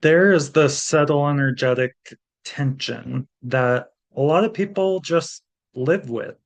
There is the subtle energetic tension that a lot of people just live with.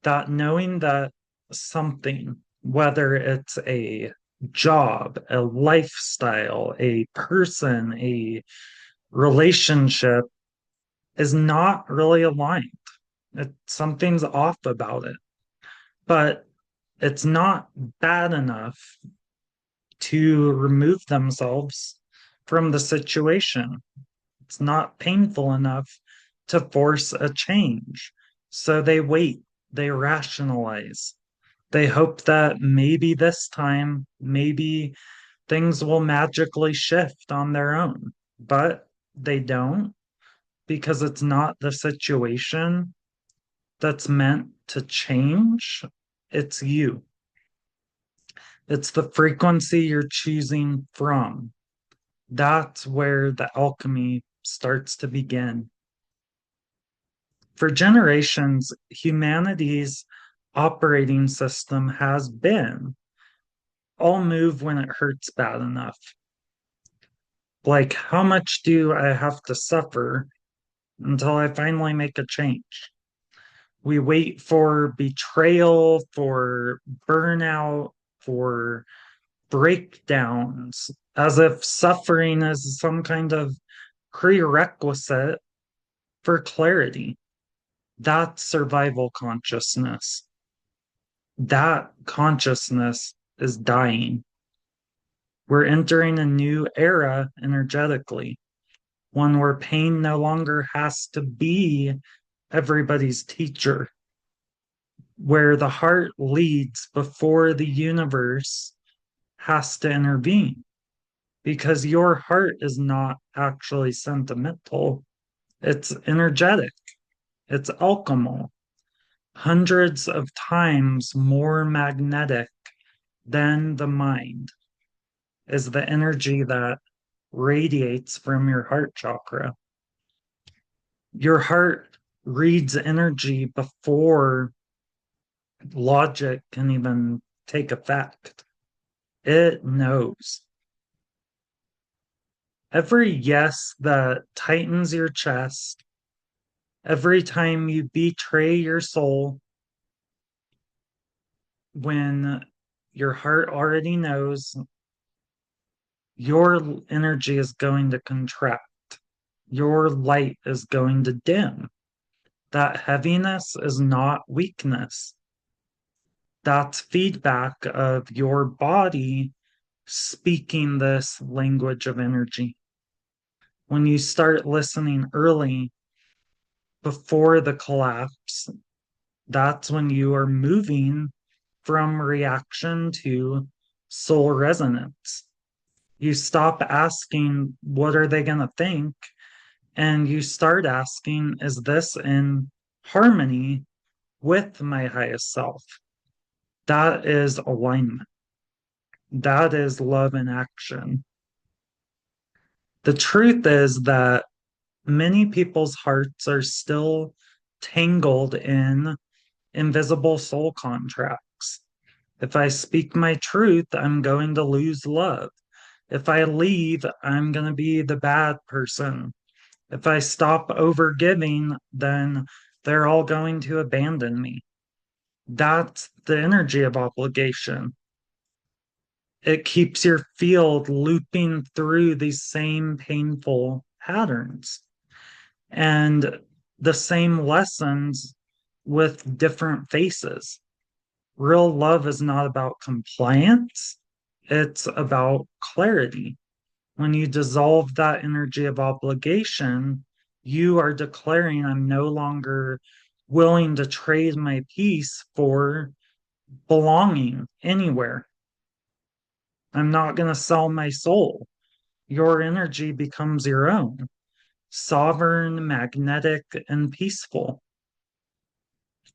That knowing that something, whether it's a job, a lifestyle, a person, a relationship, is not really aligned. Something's off about it, but it's not bad enough to remove themselves from the situation. It's not painful enough to force a change. So they wait, they rationalize. They hope that maybe this time, maybe things will magically shift on their own. But they don't, because it's not the situation that's meant to change. It's you. It's the frequency you're choosing from. That's where the alchemy starts to begin. For generations, humanity's operating system has been I'll move when it hurts bad enough. Like, how much do I have to suffer until I finally make a change? We wait for betrayal, for burnout, for breakdowns, as if suffering is some kind of prerequisite for clarity. That's survival consciousness. That consciousness is dying. We're entering a new era energetically, one where pain no longer has to be everybody's teacher, where the heart leads before the universe has to intervene, because your heart is not actually sentimental, it's energetic, it's alchemical, hundreds of times more magnetic than the mind is the energy that radiates from your heart chakra. Your heart reads energy before logic can even take effect. It knows. Every yes that tightens your chest, every time you betray your soul, when your heart already knows, your energy is going to contract. Your light is going to dim. That heaviness is not weakness. That's feedback of your body speaking this language of energy. When you start listening early before the collapse, that's when you are moving from reaction to soul resonance. You stop asking, what are they going to think? And you start asking, is this in harmony with my highest self? That is alignment. That is love in action. The truth is that many people's hearts are still tangled in invisible soul contracts. If I speak my truth, I'm going to lose love. If I leave, I'm going to be the bad person. If I stop overgiving, then they're all going to abandon me. That's the energy of obligation. It keeps your field looping through these same painful patterns and the same lessons with different faces. Real love is not about compliance, it's about clarity. When you dissolve that energy of obligation, you are declaring, I'm no longer willing to trade my peace for belonging anywhere. I'm not going to sell my soul. Your energy becomes your own, sovereign, magnetic, and peaceful.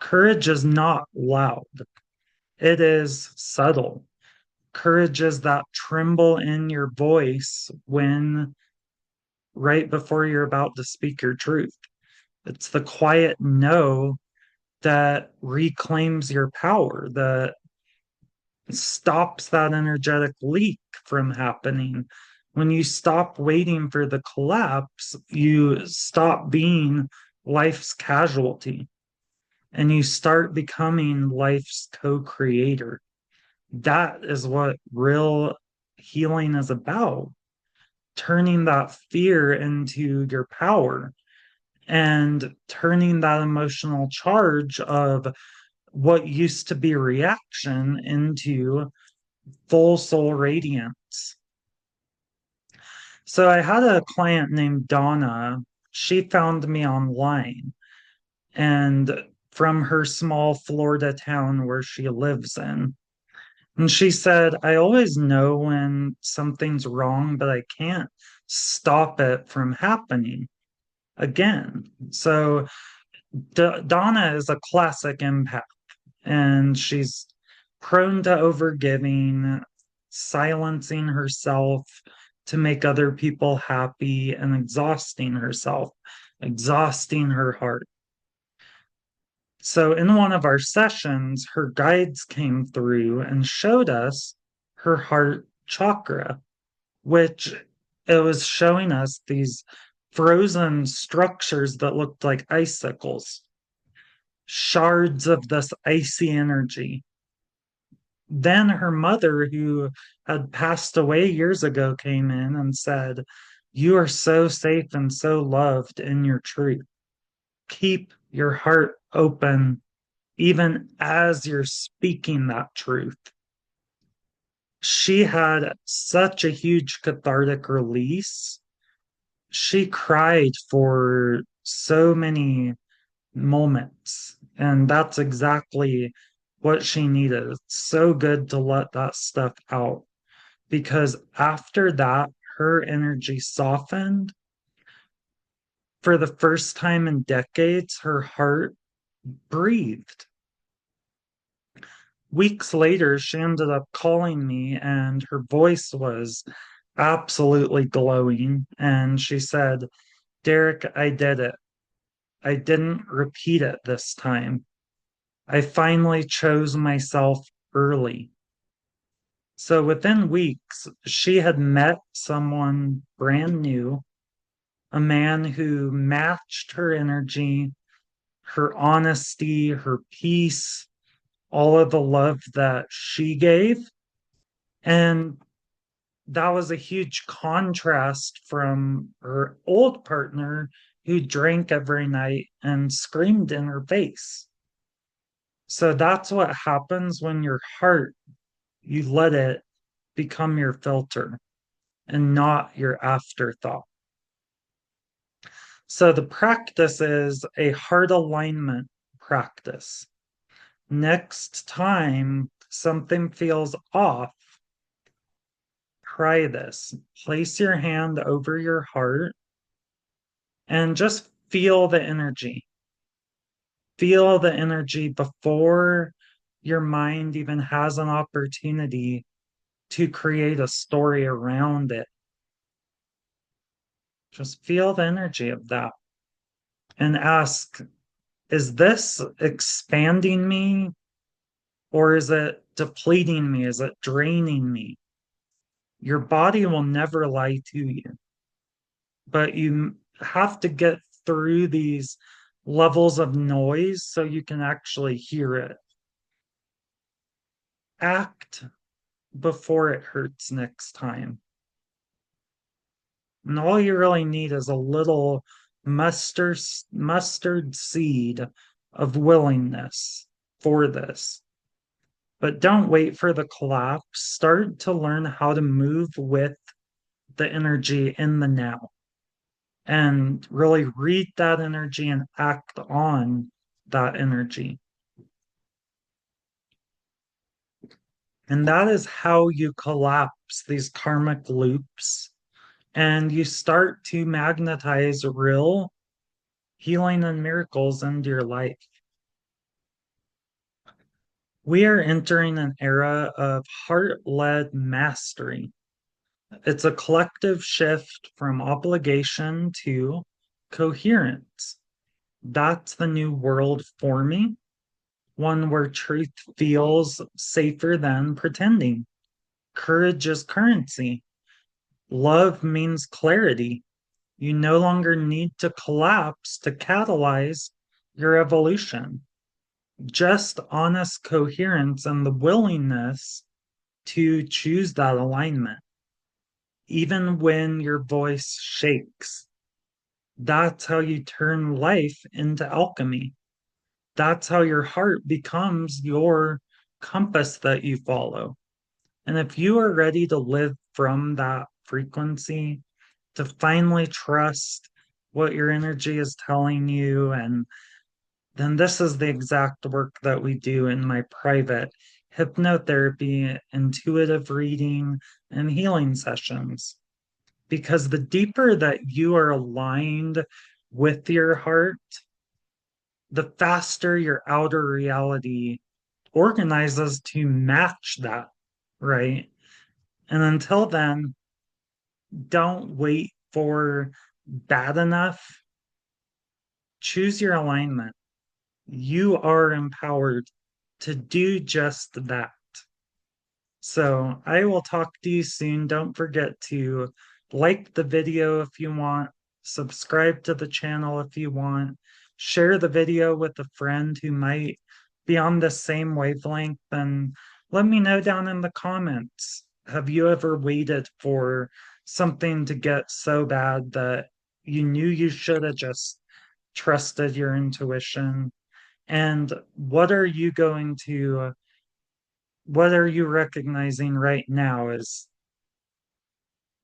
Courage is not loud, it is subtle. Courage is that tremble in your voice when right before you're about to speak your truth. It's the quiet no that reclaims your power, that stops that energetic leak from happening. When you stop waiting for the collapse, you stop being life's casualty and you start becoming life's co creator. That is what real healing is about, turning that fear into your power and turning that emotional charge of what used to be reaction into full soul radiance. So I had a client named Donna. She found me online and from her small Florida town where she lives in. And she said, I always know when something's wrong, but I can't stop it from happening again. So Donna is a classic empath, and she's prone to overgiving, silencing herself to make other people happy, and exhausting herself, exhausting her heart. So, in one of our sessions, her guides came through and showed us her heart chakra, which it was showing us these frozen structures that looked like icicles, shards of this icy energy. Then her mother, who had passed away years ago, came in and said, you are so safe and so loved in your truth. Keep your heart open even as you're speaking that truth. She had such a huge cathartic release. She cried for so many moments, and that's exactly what she needed. It's so good to let that stuff out because after that, her energy softened. For the first time in decades, her heart breathed. Weeks later, she ended up calling me, and her voice was absolutely glowing. And she said, Derek, I did it. I didn't repeat it this time. I finally chose myself early. So within weeks, she had met someone brand new, a man who matched her energy, her honesty, her peace, all of the love that she gave. And that was a huge contrast from her old partner who drank every night and screamed in her face. So that's what happens when your heart, you let it become your filter and not your afterthought. So the practice is a heart alignment practice. Next time something feels off, try this. Place your hand over your heart and just feel the energy. Feel the energy before your mind even has an opportunity to create a story around it. Just feel the energy of that and ask, is this expanding me or is it depleting me? Is it draining me? Your body will never lie to you, but you have to get through these levels of noise so you can actually hear it. Act before it hurts next time. And all you really need is a little mustard seed of willingness for this. But don't wait for the collapse. Start to learn how to move with the energy in the now and really read that energy and act on that energy. And that is how you collapse these karmic loops and you start to magnetize real healing and miracles into your life. We are entering an era of heart led mastery. It's a collective shift from obligation to coherence. That's the new world forming. one where truth feels safer than pretending. Courage is currency. Love means clarity. You no longer need to collapse to catalyze your evolution. Just honest coherence and the willingness to choose that alignment, even when your voice shakes. That's how you turn life into alchemy. That's how your heart becomes your compass that you follow. And if you are ready to live from that frequency, to finally trust what your energy is telling you, and then this is the exact work that we do in my private hypnotherapy, intuitive reading, and healing sessions. Because the deeper that you are aligned with your heart, the faster your outer reality organizes to match that, right? And until then, don't wait for bad enough. Choose your alignment. You are empowered to do just that. So I will talk to you soon. Don't forget to like the video if you want, subscribe to the channel if you want, share the video with a friend who might be on the same wavelength, and let me know down in the comments. Have you ever waited for something to get so bad that you knew you should have just trusted your intuition? And what are you recognizing right now is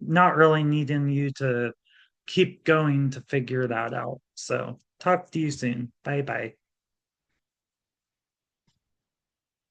not really needing you to keep going to figure that out? So talk to you soon. Bye bye.